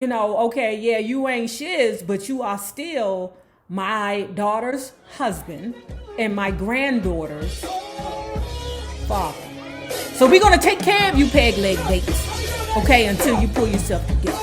Okay, yeah, you ain't shiz, but you are still my daughter's husband and my granddaughter's father. So we're gonna take care of you, peg leg babies, okay, until you pull yourself together.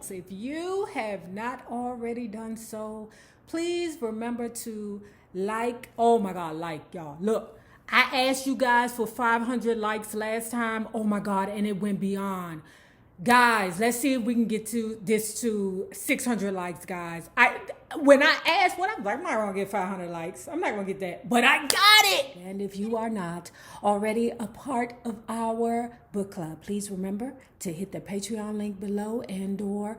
If you have not already done so, please remember to like. Oh my God, like, y'all. Look, I asked you guys for 500 likes last time. Oh my God, and it went beyond. Guys, let's see if we can get to 600 likes, guys. When I asked what, I'm like, I'm not gonna get 500 likes. I'm not gonna get that, but I got it. And if you are not already a part of our book club, please remember to hit the Patreon link below and/or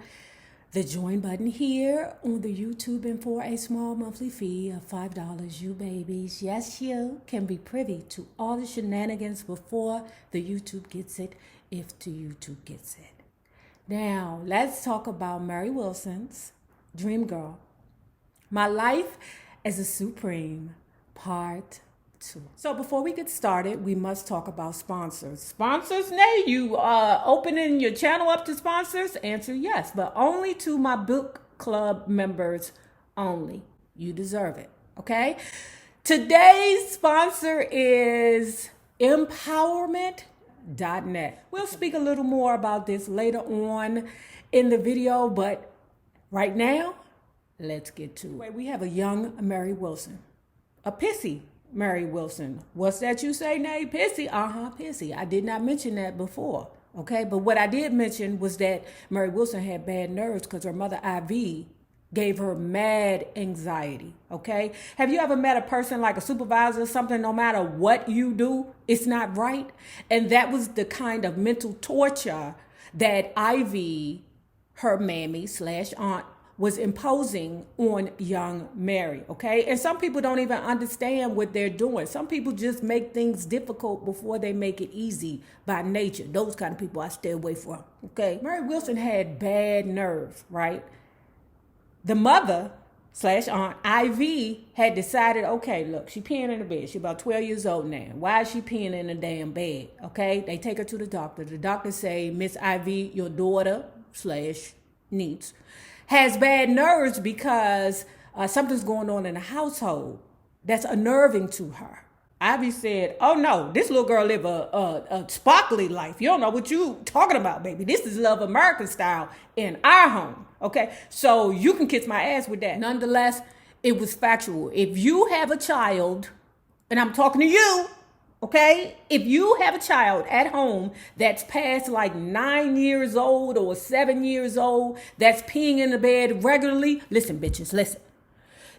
the join button here on the YouTube, and for a small monthly fee of $5, you babies, yes, you can be privy to all the shenanigans before the YouTube gets it, if the YouTube gets it. Now, let's talk about Mary Wilson's Dream Girl, My Life as a Supreme, Part 2. So before we get started, we must talk about sponsors. Sponsors, Nay, you opening your channel up to sponsors? Answer yes, but only to my book club members only. You deserve it, okay? Today's sponsor is empowerment.net. We'll speak a little more about this later on in the video, but right now, let's get to it. We have a young Mary Wilson, a pissy Mary Wilson. What's that you say, Nay? Pissy? Pissy. I did not mention that before, okay? But what I did mention was that Mary Wilson had bad nerves because her mother, IV, gave her mad anxiety, okay? Have you ever met a person like a supervisor or something, no matter what you do, it's not right? And that was the kind of mental torture that IV, her mammy / aunt, was imposing on young Mary, okay? And some people don't even understand what they're doing. Some people just make things difficult before they make it easy by nature. Those kind of people I stay away from, okay? Mary Wilson had bad nerves, right? The mother / aunt, IV, had decided, okay, look, she peeing in the bed. She about 12 years old now. Why is she peeing in the damn bed, okay? They take her to the doctor. The doctor say, Miss IV, your daughter / niece has bad nerves because something's going on in the household that's unnerving to her. Ivy said, oh no, this little girl live a sparkly life. You don't know what you talking about, baby. This is Love American style in our home, okay? So you can kiss my ass with that. Nonetheless, it was factual. If you have a child, and I'm talking to you, okay? If you have a child at home that's past like 9 years old or 7 years old that's peeing in the bed regularly, listen, bitches, listen.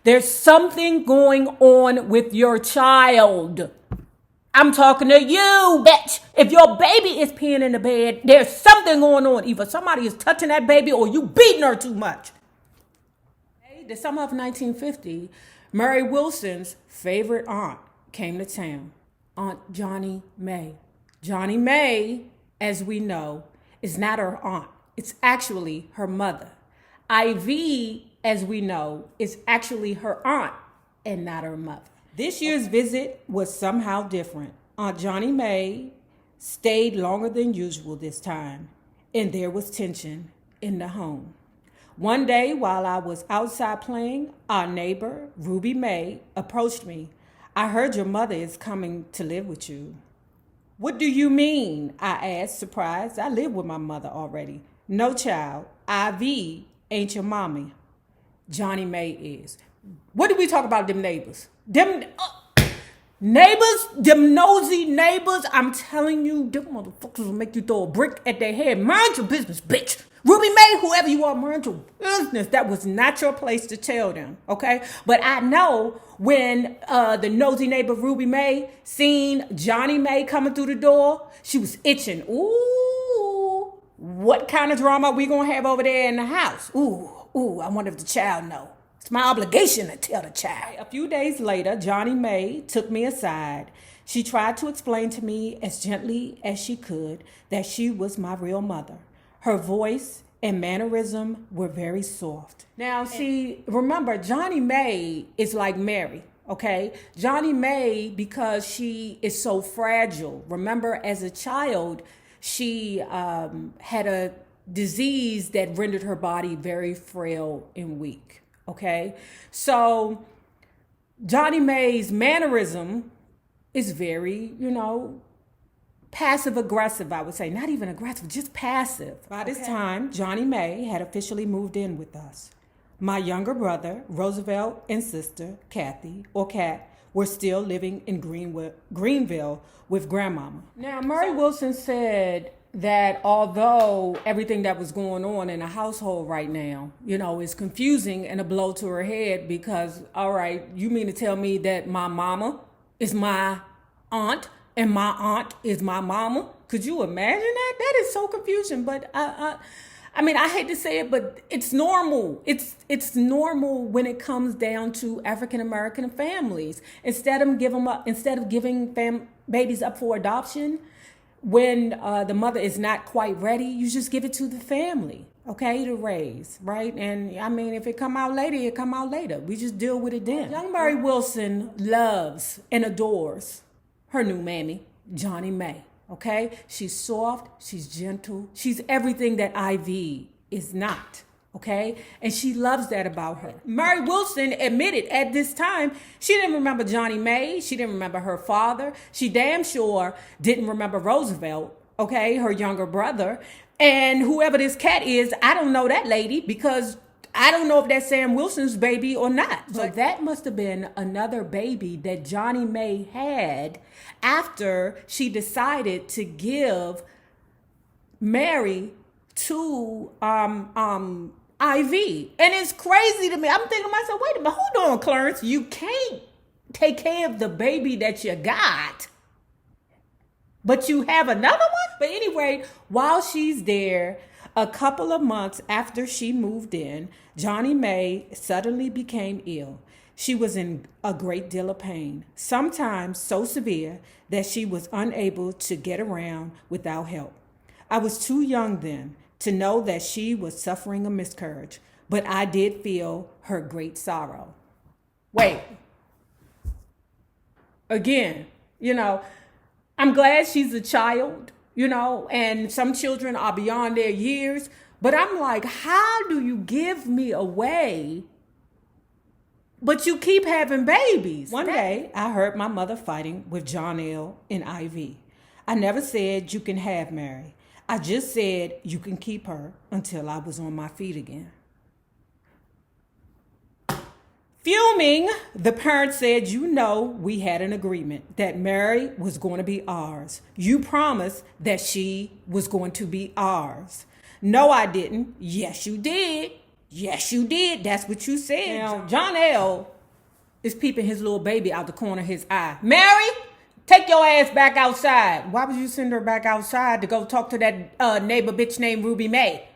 There's something going on with your child. I'm talking to you, bitch. If your baby is peeing in the bed, there's something going on. Either somebody is touching that baby or you beating her too much. The summer of 1950, Mary Wilson's favorite aunt came to town. Aunt Johnny May. Johnny May, as we know, is not her aunt. It's actually her mother. IV, as we know, is actually her aunt and not her mother. This year's visit was somehow different. Aunt Johnny May stayed longer than usual this time, and there was tension in the home. One day, while I was outside playing, our neighbor, Ruby May, approached me. I heard your mother is coming to live with you. What do you mean? I asked, surprised. I live with my mother already. No, child. IV ain't your mommy. Johnny May is. What did we talk about them neighbors? Neighbors, them nosy neighbors, I'm telling you, them motherfuckers will make you throw a brick at their head. Mind your business, bitch. Ruby May, whoever you are, mind your business. That was not your place to tell them, okay? But I know when the nosy neighbor Ruby May seen Johnny May coming through the door, she was itching. Ooh, what kind of drama are we gonna have over there in the house? Ooh, I wonder if the child know. It's my obligation to tell the child. A few days later, Johnny May took me aside. She tried to explain to me as gently as she could that she was my real mother. Her voice and mannerism were very soft. Now, see, remember, Johnny May is like Mary, okay? Johnny May, because she is so fragile. Remember, as a child, she had a disease that rendered her body very frail and weak. Okay, so Johnny May's mannerism is very, passive aggressive, I would say. Not even aggressive, just passive. By this time, Johnny May had officially moved in with us. My younger brother, Roosevelt, and sister, Kathy, or Kat, were still living in Greenville with grandmama. Now, Murray Wilson said that although everything that was going on in the household right now, is confusing and a blow to her head because, all right, you mean to tell me that my mama is my aunt and my aunt is my mama? Could you imagine that? That is so confusing. But I hate to say it, but it's normal. It's normal when it comes down to African American families. Instead of giving babies up for adoption, when the mother is not quite ready, you just give it to the family, okay, to raise, right? And if it come out later, it come out later. We just deal with it then. Young Mary Wilson loves and adores her new mammy, Johnny May, okay? She's soft, she's gentle, she's everything that Ivy is not. Okay, and she loves that about her. Mary Wilson admitted at this time she didn't remember Johnny May. She didn't remember her father. She damn sure didn't remember Roosevelt, okay, her younger brother. And whoever this cat is, I don't know that lady because I don't know if that's Sam Wilson's baby or not. So that must have been another baby that Johnny May had after she decided to give Mary to Ivy. And it's crazy to me. I'm thinking to myself, wait a minute, hold on, Clarence. You can't take care of the baby that you got, but you have another one? But anyway, while she's there, a couple of months after she moved in, Johnny May suddenly became ill. She was in a great deal of pain, sometimes so severe that she was unable to get around without help. I was too young then to know that she was suffering a miscarriage, but I did feel her great sorrow. Wait. Again, I'm glad she's a child, and some children are beyond their years, but I'm like, how do you give me away, but you keep having babies? One day, I heard my mother fighting with John L. and Ivy. I never said you can have Mary. I just said you can keep her until I was on my feet again. Fuming, the parents said, we had an agreement that Mary was going to be ours. You promised that she was going to be ours. No, I didn't. Yes, you did. Yes, you did. That's what you said. Now, John L. is peeping his little baby out the corner of his eye. Mary, take your ass back outside. Why would you send her back outside to go talk to that neighbor bitch named Ruby May?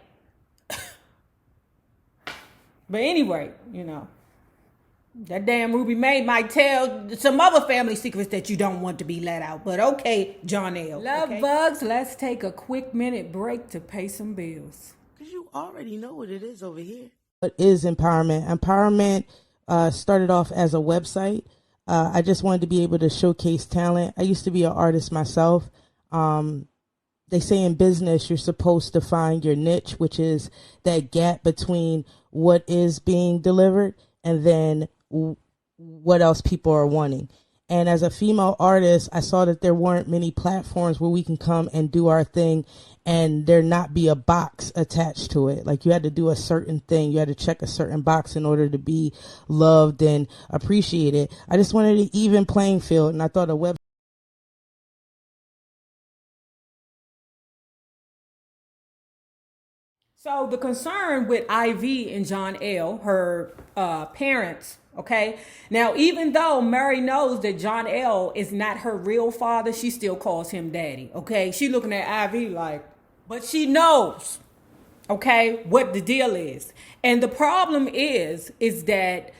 But anyway, that damn Ruby May might tell some other family secrets that you don't want to be let out. But okay, John L. Love bugs, let's take a quick minute break to pay some bills. Because you already know what it is over here. What is empowerment? Empowerment started off as a website. I just wanted to be able to showcase talent. I used to be an artist myself. They say in business, you're supposed to find your niche, which is that gap between what is being delivered and then what else people are wanting. And as a female artist, I saw that there weren't many platforms where we can come and do our thing and there not be a box attached to it. Like you had to do a certain thing. You had to check a certain box in order to be loved and appreciated. I just wanted an even playing field, and I thought a web. So the concern with Ivy and John L., her parents, okay? Now, even though Mary knows that John L. is not her real father, she still calls him daddy, okay? She looking at Ivy like, but she knows, okay, what the deal is. And the problem is that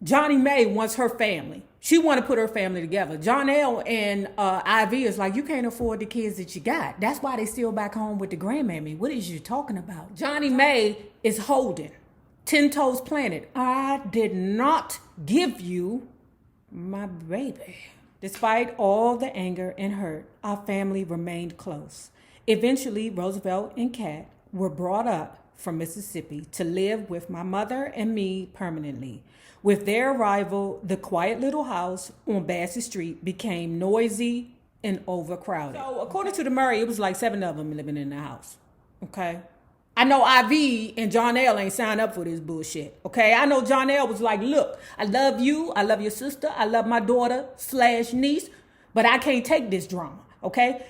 Johnny Mae wants her family. She want to put her family together. John L. and Ivy is like, you can't afford the kids that you got. That's why they still back home with the grandmammy. What is you talking about? Johnny Mae is holding 10 toes planted. I did not give you my baby. Despite all the anger and hurt, our family remained close. Eventually, Roosevelt and Kat were brought up from Mississippi to live with my mother and me permanently. With their arrival, the quiet little house on Bassett Street became noisy and overcrowded. So according to the Murray, it was like 7 of them living in the house, okay? I know IV and John L. ain't signed up for this bullshit, okay? I know John L. was like, look, I love you, I love your sister, I love my daughter/niece, but I can't take this drama, okay?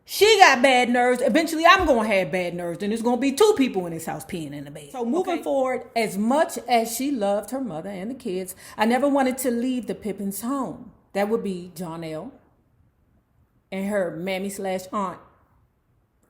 She got bad nerves. Eventually, I'm going to have bad nerves. And there's going to be 2 people in this house peeing in the bed. So moving forward, as much as she loved her mother and the kids, I never wanted to leave the Pippins home. That would be John L. and her mammy/aunt,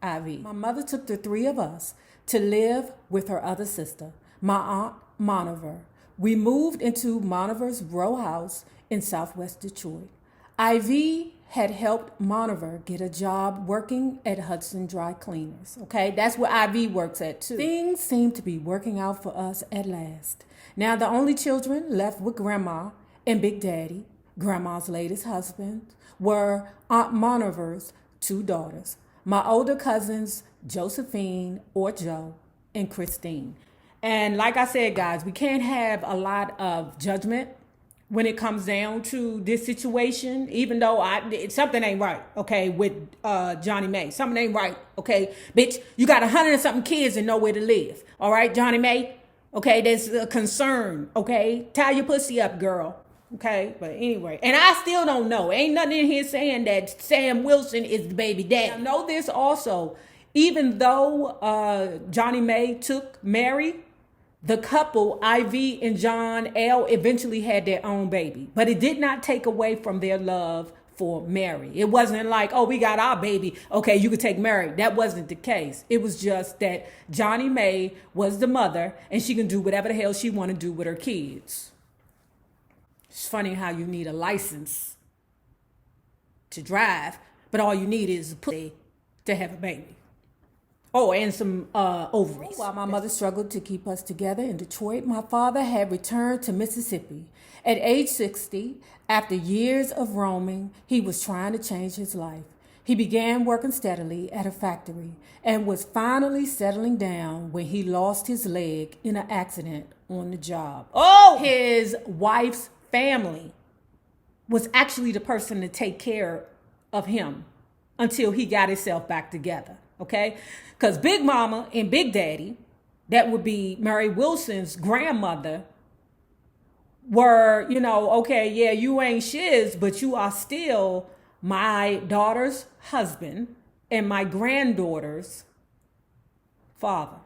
Ivy. My mother took the 3 of us to live with her other sister, my aunt, Moniver. We moved into Moniver's row house in Southwest Detroit. Ivy had helped Moniver get a job working at Hudson Dry Cleaners. Okay, that's where Ivy works at too. Things seemed to be working out for us at last. Now the only children left with Grandma and Big Daddy, Grandma's latest husband, were Aunt Moniver's 2 daughters, my older cousins, Josephine or Joe and Christine. And like I said, guys, we can't have a lot of judgment when it comes down to this situation, even though something ain't right, okay, with Johnny Mae. Something ain't right, okay? Bitch, you got 100 and something kids and nowhere to live, all right, Johnny Mae? Okay, there's a concern, okay? Tie your pussy up, girl, okay? But anyway, and I still don't know. Ain't nothing in here saying that Sam Wilson is the baby daddy. I know this also. Even though Johnny Mae took Mary, the couple, Ivy and John L., eventually had their own baby. But it did not take away from their love for Mary. It wasn't like, oh, we got our baby, okay, you could take Mary. That wasn't the case. It was just that Johnny Mae was the mother, and she can do whatever the hell she want to do with her kids. It's funny how you need a license to drive, but all you need is a pussy to have a baby. Oh, and some ovaries. While my mother struggled to keep us together in Detroit, my father had returned to Mississippi. At age 60, after years of roaming, he was trying to change his life. He began working steadily at a factory and was finally settling down when he lost his leg in an accident on the job. Oh! His wife's family was actually the person to take care of him until he got himself back together. Okay, because Big Mama and Big Daddy, that would be Mary Wilson's grandmother, were, you know, okay, yeah, you ain't shiz, but you are still my daughter's husband and my granddaughter's father.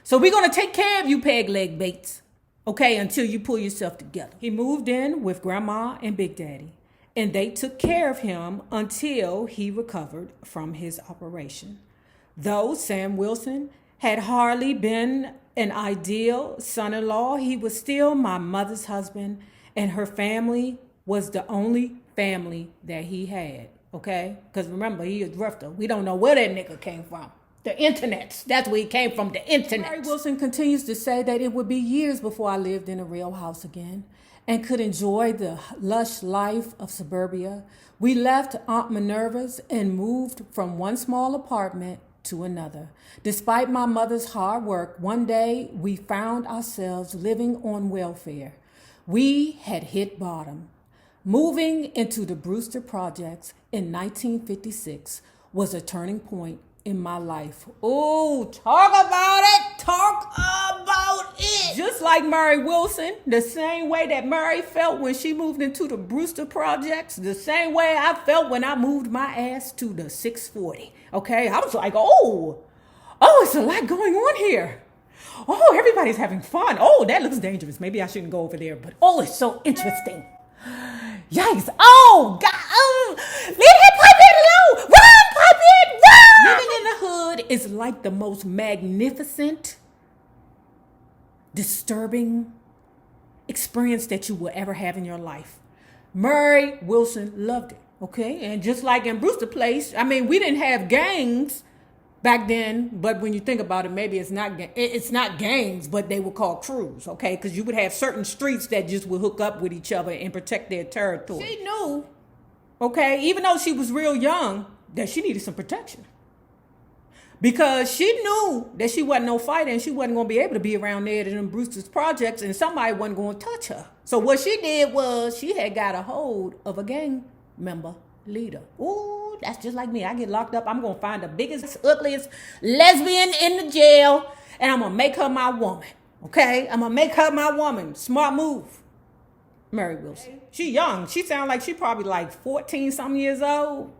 So we're going to take care of you, Peg Leg Bates, okay, until you pull yourself together. He moved in with Grandma and Big Daddy, and they took care of him until he recovered from his operation. Though Sam Wilson had hardly been an ideal son-in-law, he was still my mother's husband, and her family was the only family that he had, okay? Because remember, he is drifter. We don't know where that nigga came from. The internet. That's where he came from, the internet. Mary Wilson continues to say that it would be years before I lived in a real house again and could enjoy the lush life of suburbia. We left Aunt Minerva's and moved from one small apartment to another. Despite my mother's hard work, one day we found ourselves living on welfare. We had hit bottom. Moving into the Brewster Projects in 1956 was a turning point in my life. Oh, talk about it. Talk about it. Just like Mary Wilson, the same way that Mary felt when she moved into the Brewster Projects, the same way I felt when I moved my ass to the 640. Okay, I was like, oh, it's a lot going on here. Oh, everybody's having fun. Oh, that looks dangerous. Maybe I shouldn't go over there, but oh, it's so interesting. Yikes. Oh, God. Leave that puppet alone. Run, puppet, run. Living in the hood is like the most magnificent, disturbing experience that you will ever have in your life. Mary Wilson loved it, okay? And just like in Brewster Place, I mean, we didn't have gangs back then, but when you think about it, maybe it's not gangs, but they were called crews, okay? Because you would have certain streets that just would hook up with each other and protect their territory. She knew, okay, even though she was real young, that she needed some protection. Because she knew that she wasn't no fighter and she wasn't going to be able to be around there in Brewster's Projects and somebody wasn't going to touch her. So what she did was she had got a hold of a gang member leader. Ooh, that's just like me. I get locked up. I'm going to find the biggest, ugliest lesbian in the jail and I'm going to make her my woman. Okay? I'm going to make her my woman. Smart move. Mary Wilson. She young. She sound like she probably like 14 something years old.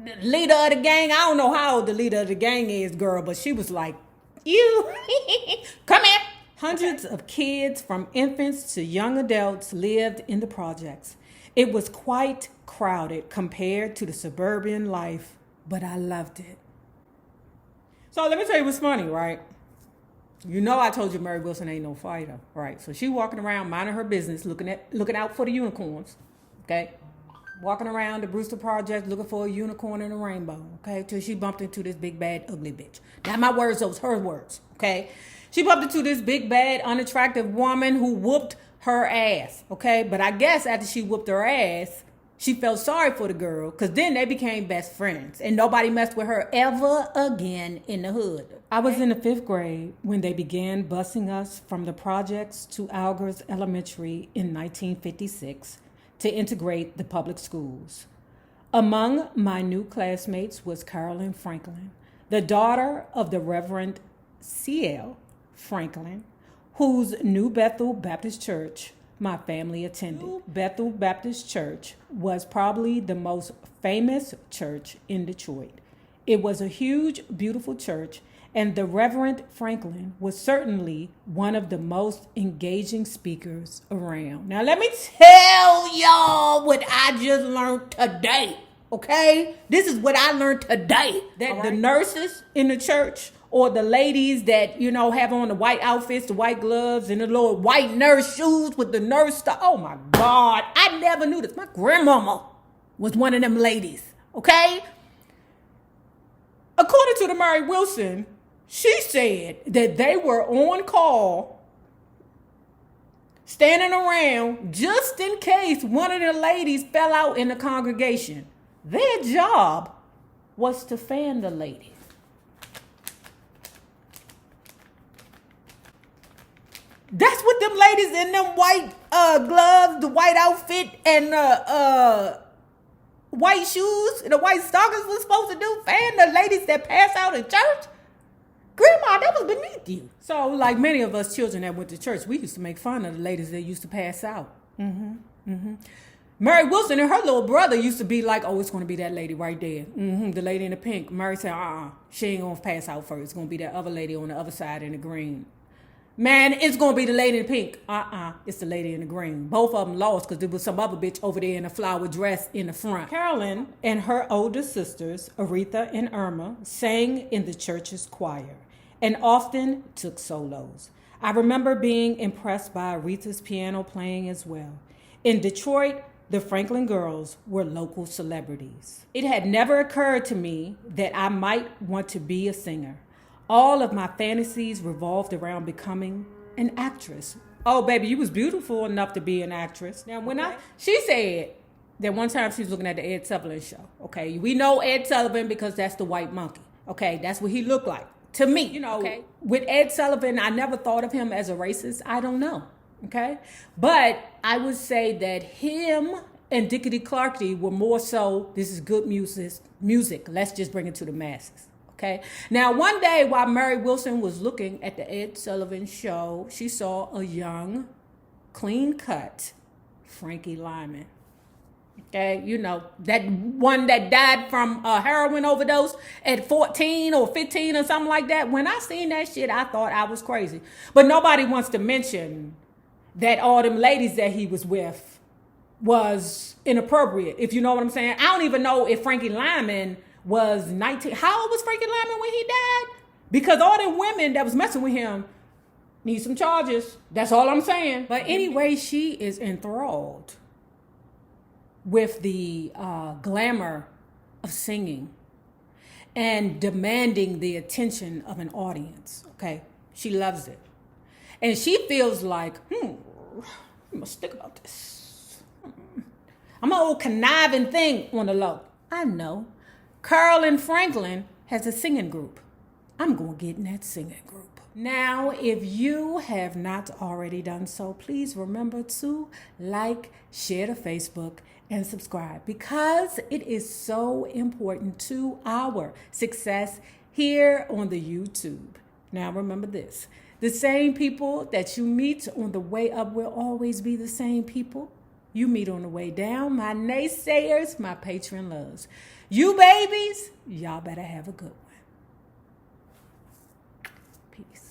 The leader of the gang. I don't know how old the leader of the gang is, girl, but she was like, you come here. Hundreds of kids from infants to young adults lived in the projects. It was quite crowded compared to the suburban life, but I loved it. So let me tell you what's funny, right? You know I told you Mary Wilson ain't no fighter, right? So she walking around minding her business, looking out for the unicorns, okay? Walking around the Brewster Project looking for a unicorn and a rainbow, okay? Till she bumped into this big, bad, ugly bitch. Not my words, those her words, okay? She bumped into this big, bad, unattractive woman who whooped her ass, okay? But I guess after she whooped her ass, she felt sorry for the girl because then they became best friends and nobody messed with her ever again in the hood. I was in the 5th grade when they began busing us from the projects to Algers Elementary in 1956 to integrate the public schools. Among my new classmates was Carolyn Franklin, the daughter of the Reverend C.L. Franklin, whose New Bethel Baptist Church my family attended. New Bethel Baptist Church was probably the most famous church in Detroit. It was a huge, beautiful church, and the Reverend Franklin was certainly one of the most engaging speakers around. Now, let me tell y'all what I just learned today, okay? This is what I learned today. That the nurses in the church or the ladies that, you know, have on the white outfits, the white gloves, and the little white nurse shoes with the nurse stuff. Oh, my God. I never knew this. My grandmama was one of them ladies, okay? According to the Mary Wilson, she said that they were on call, standing around just in case one of the ladies fell out in the congregation. Their job was to fan the ladies. That's what them ladies in them white gloves, the white outfit, and white shoes, the white stockings was supposed to do. Fan the ladies that pass out in church. Grandma, that was beneath you. So, like many of us children that went to church, we used to make fun of the ladies that used to pass out. Mary Wilson and her little brother used to be like, oh, it's going to be that lady right there. The lady in the pink. Mary said, she ain't going to pass out first. It's going to be that other lady on the other side in the green. Man, it's going to be the lady in the pink. It's the lady in the green. Both of them lost because there was some other bitch over there in a flower dress in the front. Carolyn and her older sisters, Aretha and Irma, sang in the church's choir and often took solos. I remember being impressed by Aretha's piano playing as well. In Detroit, the Franklin girls were local celebrities. It had never occurred to me that I might want to be a singer. All of my fantasies revolved around becoming an actress. Oh, baby, you was beautiful enough to be an actress. Now, she said that one time she was looking at the Ed Sullivan show. Okay, we know Ed Sullivan because that's the white monkey. Okay, that's what he looked like to me. You know, with Ed Sullivan, I never thought of him as a racist. I don't know. Okay, but I would say that him and Dickety Clarky were more so, this is good music. Let's just bring it to the masses. Okay. Now, one day while Mary Wilson was looking at the Ed Sullivan Show, she saw a young, clean-cut Frankie Lyman. Okay, you know, that one that died from a heroin overdose at 14 or 15 or something like that. When I seen that shit, I thought I was crazy. But nobody wants to mention that all them ladies that he was with was inappropriate, if you know what I'm saying. I don't even know if Frankie Lyman was 19. How old was Frankie Lyman when he died? Because all them women that was messing with him need some charges. That's all I'm saying. But anyway, she is enthralled with the glamour of singing and demanding the attention of an audience. Okay, she loves it, and she feels like, I must think about this. I'm an old conniving thing on the low. I know. Carl Franklin has a singing group. I'm gonna get in that singing group. Now, if you have not already done so, please remember to like, share to Facebook, and subscribe, because it is so important to our success here on the YouTube. Now, remember this. The same people that you meet on the way up will always be the same people you meet on the way down. My naysayers, my patron loves. You babies, y'all better have a good one. Peace.